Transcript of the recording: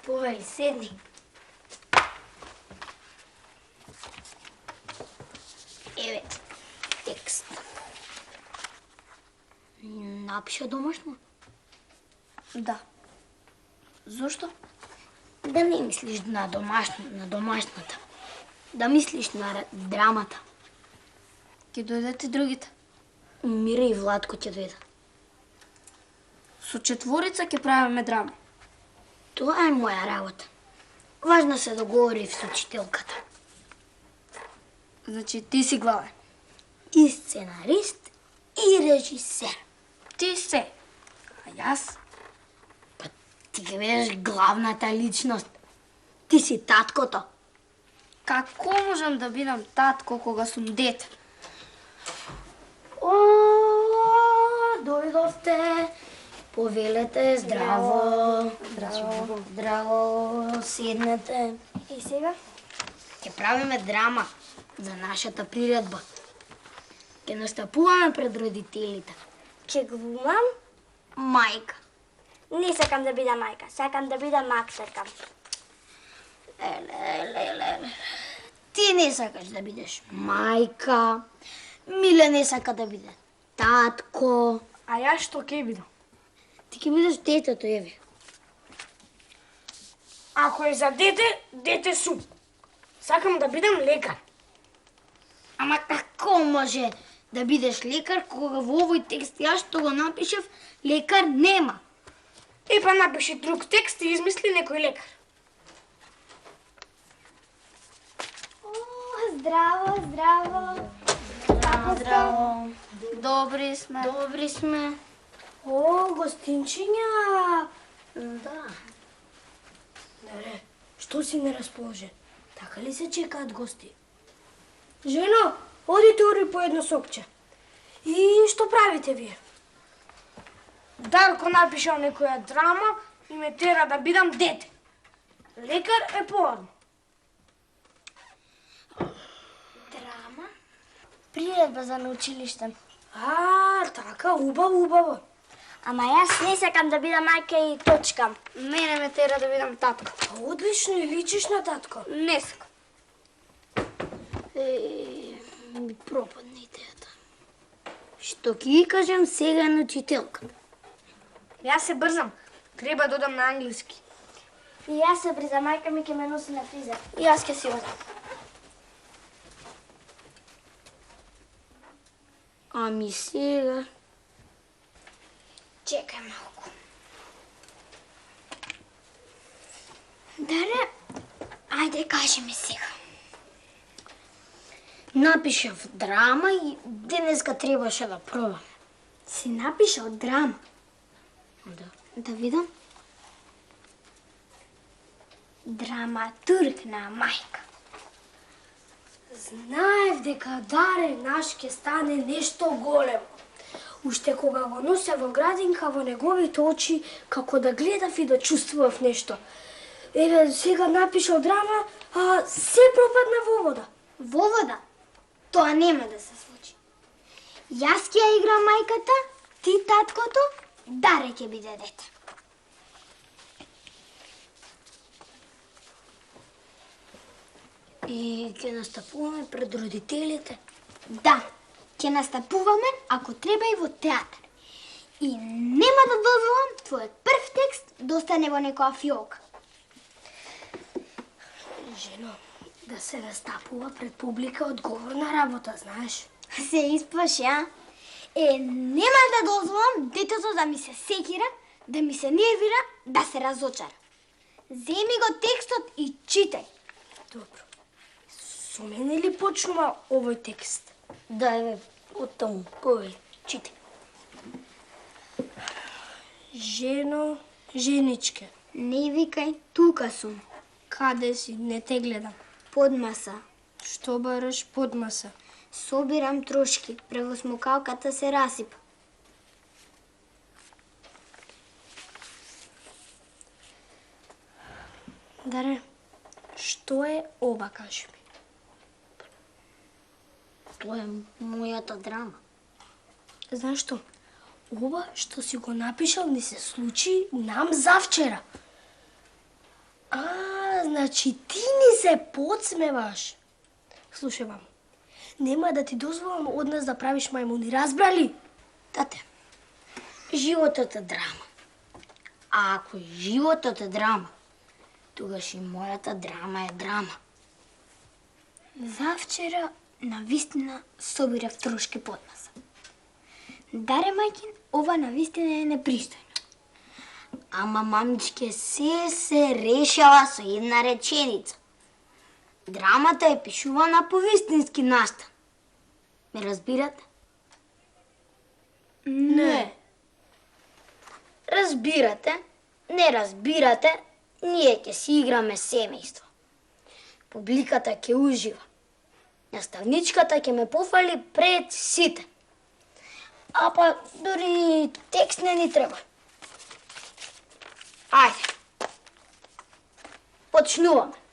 Повели, седни. Еве, текст. Напиша домашно? Да. Зошто? Да не мислиш на домашната. Да мислиш на драмата. Ке дојдете другите. Мира и Владко ќе дојдат. Со четворица ќе правиме драма. Тоа е моја работа. Важно се договорив со учителката. Значи ти си главен. И сценарист, и режисер. Ти се. А јас? Па ти ќе бидеш главната личност. Ти си таткото. Како можам да бидам татко кога сум дете? О, дојдовте. Повелете, здраво. Здраво. Здраво, седнете. И сега? Ќе правиме драма за нашата приредба. Ќе настапуваме пред родителите. Ќе глумам? Мајка. Не сакам да бидам мајка, сакам да бидам актерка. Еле. Ти не сакаш да бидеш мајка. Миле не сака да биде татко. А јас што ќе бидам? Ти ќе бидеш детето, Еви. Ако е за дете, дете сум. Сакам да бидам лекар. Ама како може да бидеш лекар кога во овој текст јас што го напишав, лекар нема? Па напиши друг текст и измисли некој лекар. О, здраво, здраво. Здраво. Добри сме. Добри сме. О, гостинчиња. Да. Добре, што си нерасположен? Така ли се чекаат гости? Жено, одите ури по едно сокче. И што правите вие? Дарко напишал некоја драма и ме тера да бидам дете. Лекар е поладно. Драма? Приредба за на училиште. Така, убаво. Ама јас не сакам да бидам мајка и точка. Мене ме тера да бидам татко. Одлично и личиш на татко. Не сакам. Ми пропадна идејата. Што ќе ги кажем сега на учителката? Јас се брзам. Треба да одам на англиски. И јас се брза, мајка ми ќе ме носи на фризер. И јас ќе си одам. Ами сега... Чекај малку. Даре, ајде кажи ми сега. Напишав драма и денеска требаше да пробам. Си напишал драма? Да. Да видам. Драматург на мајка. Знаев дека Даре наш ќе стане нешто големо. Уште кога го носе во градинка во неговите очи, како да гледав и да чувствував нешто. Еве, сега напишал драма, а се пропадна во вода. Во вода? Тоа нема да се случи. Јас ќе ја играм мајката, ти таткото, Даре ќе биде дете. И ќе настапуваме пред родителите. Да, ќе настапуваме, ако треба и во театар. И нема да дозволам твојот прв текст да остане во некоја фиолка. Жено, да се настапува пред публика одговорна работа, знаеш? Се исплаши, а? Нема да дозволам детето да ми се секира, да ми се нервира, да се разочара. Земи го текстот и читај. Добро. Со мене ли почнува овој текст? Да, еве, оттаму, повели, читај. Жено, женичке. Не викај, тука сум, Каде си? Не те гледам. под маса. Што бараш под маса? Собирам трошки, превосмокалката се расипа. Даре, што е ова, кажи ми? Тоа е мојата драма. Знаеш што? Ова што си го напишал ни се случи нам завчера. Значи ти ни се подсмеваш. Слушај, мамо, нема да ти дозволам од нас да правиш мајмуни, разбрали? Тате, животот е драма. А ако животот е драма, тогаш и мојата драма е драма. Завчера навистина собирав трошки под маса. Даре мајкин, ова навистина е непристојно. Ама мамичке се решава со една реченица. Драмата е пишувана по вистински настан. Ме разбирате? Не. Разбирате, не разбирате, ние ќе си играме семејство. Публиката ќе ужива. Наставничката ќе ме пофали пред сите. А па дури текст не ни треба. Ајде. Почнуваме.